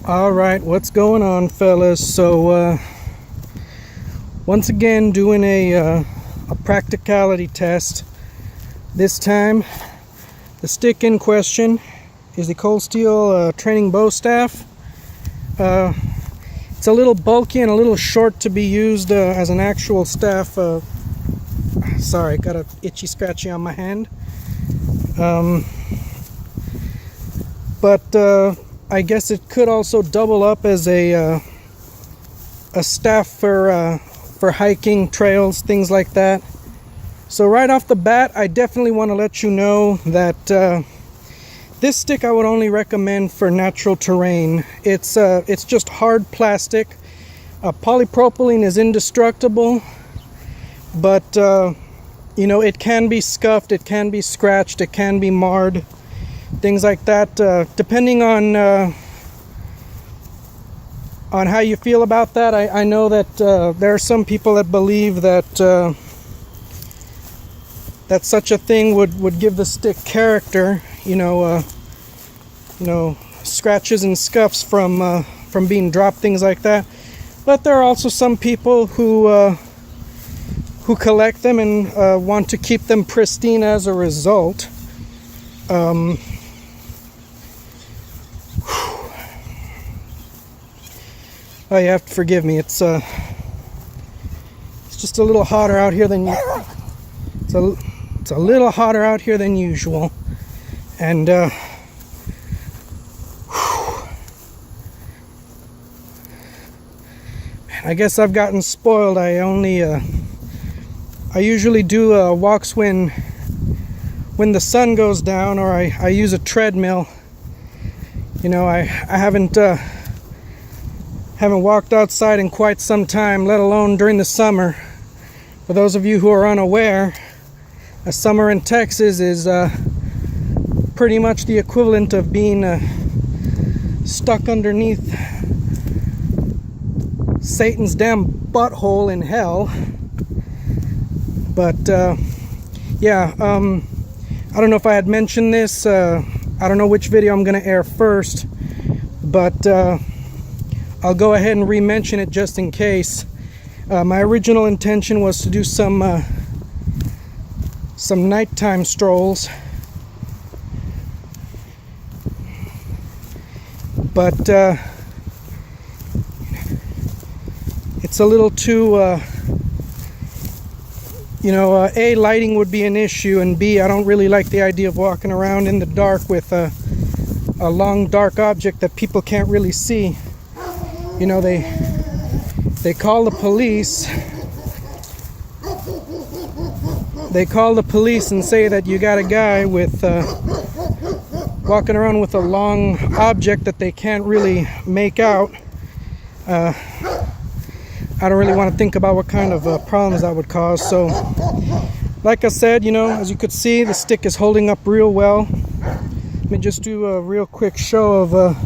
Alright, what's going on, fellas? So once again doing a practicality test. This time the stick in question is the Cold Steel training bow staff. It's a little bulky and a little short to be used as an actual staff. Sorry, got a itchy scratchy on my hand. But I guess it could also double up as a staff for hiking trails, things like that. So right off the bat, I definitely want to let you know that this stick I would only recommend for natural terrain. It's just hard plastic. Polypropylene is indestructible, but you know, it can be scuffed, it can be scratched, it can be marred, things like that. Depending on how you feel about that. I know that there are some people that believe that that such a thing would give the stick character, you know, scratches and scuffs from being dropped, things like that. But there are also some people who collect them and want to keep them pristine as a result. Oh, you have to forgive me. It's just a little hotter out here than it's a little hotter out here than usual, and man, I guess I've gotten spoiled. I usually do walks when the sun goes down, or I use a treadmill. You know, I haven't walked outside in quite some time, let alone during the summer. For those of you who are unaware, a summer in Texas is pretty much the equivalent of being stuck underneath Satan's damn butthole in hell. But yeah, I don't know if I had mentioned this. I don't know which video I'm going to air first, but I'll go ahead and re-mention it just in case. My original intention was to do some nighttime strolls, but it's a little too, A, lighting would be an issue, and B, I don't really like the idea of walking around in the dark with a long dark object that people can't really see. You know, they call the police. They call the police and say that you got a guy with walking around with a long object that they can't really make out. I don't really want to think about what kind of problems that would cause. So, like I said, you know, as you could see, the stick is holding up real well. Let me just do a real quick show of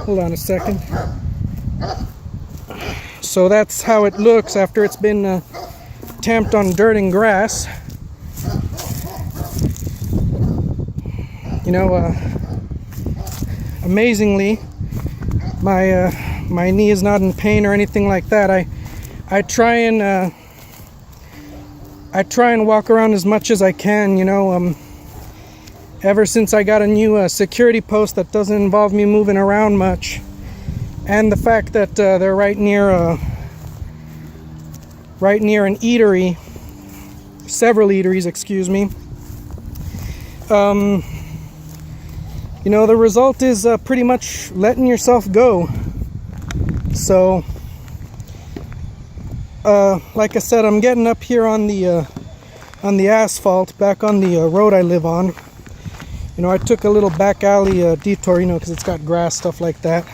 hold on a second. So that's how it looks after it's been tamped on dirt and grass. You know, amazingly, my knee is not in pain or anything like that. I try and walk around as much as I can. You know, ever since I got a new security post that doesn't involve me moving around much, and the fact that they're right near an eatery, several eateries, excuse me. You know, the result is pretty much letting yourself go. So, like I said, I'm getting up here on the asphalt, back on the road I live on. You know, I took a little back alley detour, you know, because it's got grass, stuff like that.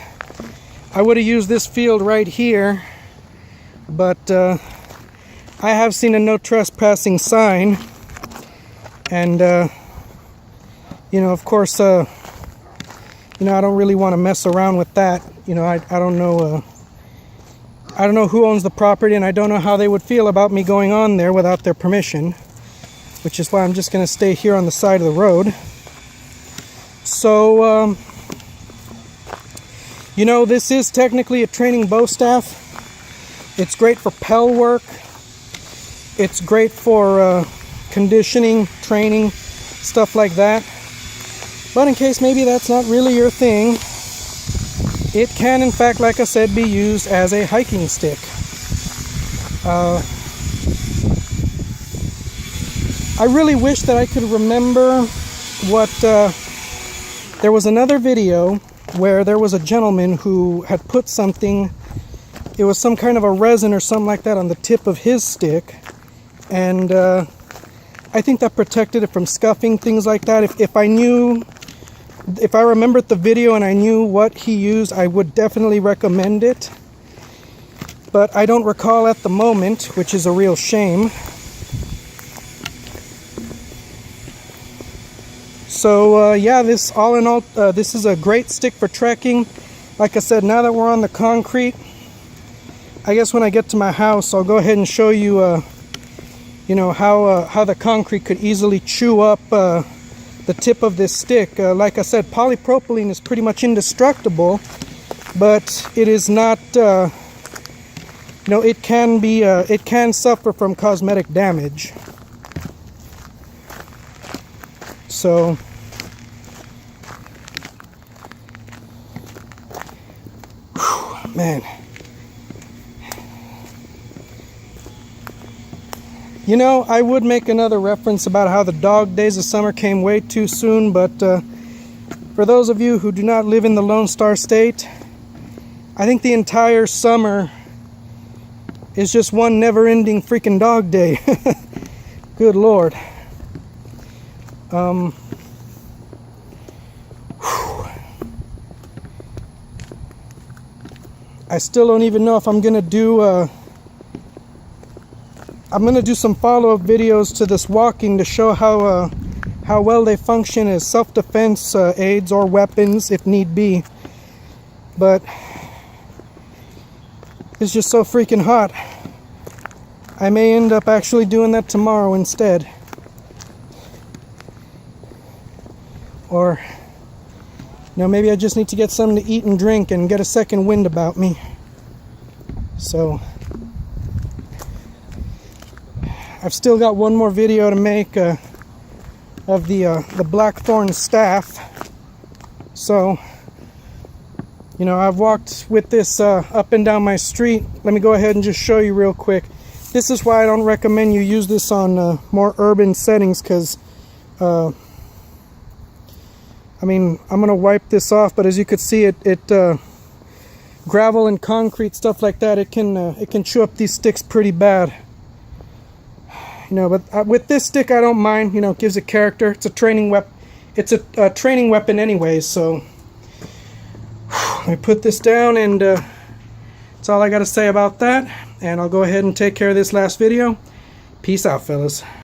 I would have used this field right here, but I have seen a no trespassing sign, and you know, of course, you know, I don't really want to mess around with that. You know, I don't know who owns the property, and I don't know how they would feel about me going on there without their permission, which is why I'm just going to stay here on the side of the road. So, you know, this is technically a training bow staff. It's great for pel work. It's great for conditioning, training, stuff like that. But in case maybe that's not really your thing, it can, in fact, like I said, be used as a hiking stick. I really wish that I could remember what... there was another video where there was a gentleman who had put something, it was some kind of a resin or something like that on the tip of his stick, and I think that protected it from scuffing, things like that. If I remembered the video and I knew what he used, I would definitely recommend it. But I don't recall at the moment, which is a real shame. So yeah, this all in all, this is a great stick for trekking. Like I said, now that we're on the concrete, I guess when I get to my house, I'll go ahead and show you, you know, how the concrete could easily chew up the tip of this stick. Like I said, polypropylene is pretty much indestructible, but it is not. You know, it can suffer from cosmetic damage. So, whew, man. You know, I would make another reference about how the dog days of summer came way too soon, but for those of you who do not live in the Lone Star State, I think the entire summer is just one never-ending freaking dog day. Good Lord. I still don't even know if I'm gonna do I'm gonna do some follow-up videos to this walking to show how well they function as self-defense aids or weapons if need be. But it's just so freaking hot. I may end up actually doing that tomorrow instead. Or, you know, maybe I just need to get something to eat and drink and get a second wind about me. So, I've still got one more video to make of the blackthorn staff. So, you know, I've walked with this up and down my street. Let me go ahead and just show you real quick. This is why I don't recommend you use this on more urban settings, because I mean, I'm gonna wipe this off, but as you could see, it gravel and concrete, stuff like that, it can chew up these sticks pretty bad. You know, but with this stick, I don't mind. You know, it gives it character. It's a training weapon. It's a training weapon anyway. So let me put this down, and that's all I got to say about that. And I'll go ahead and take care of this last video. Peace out, fellas.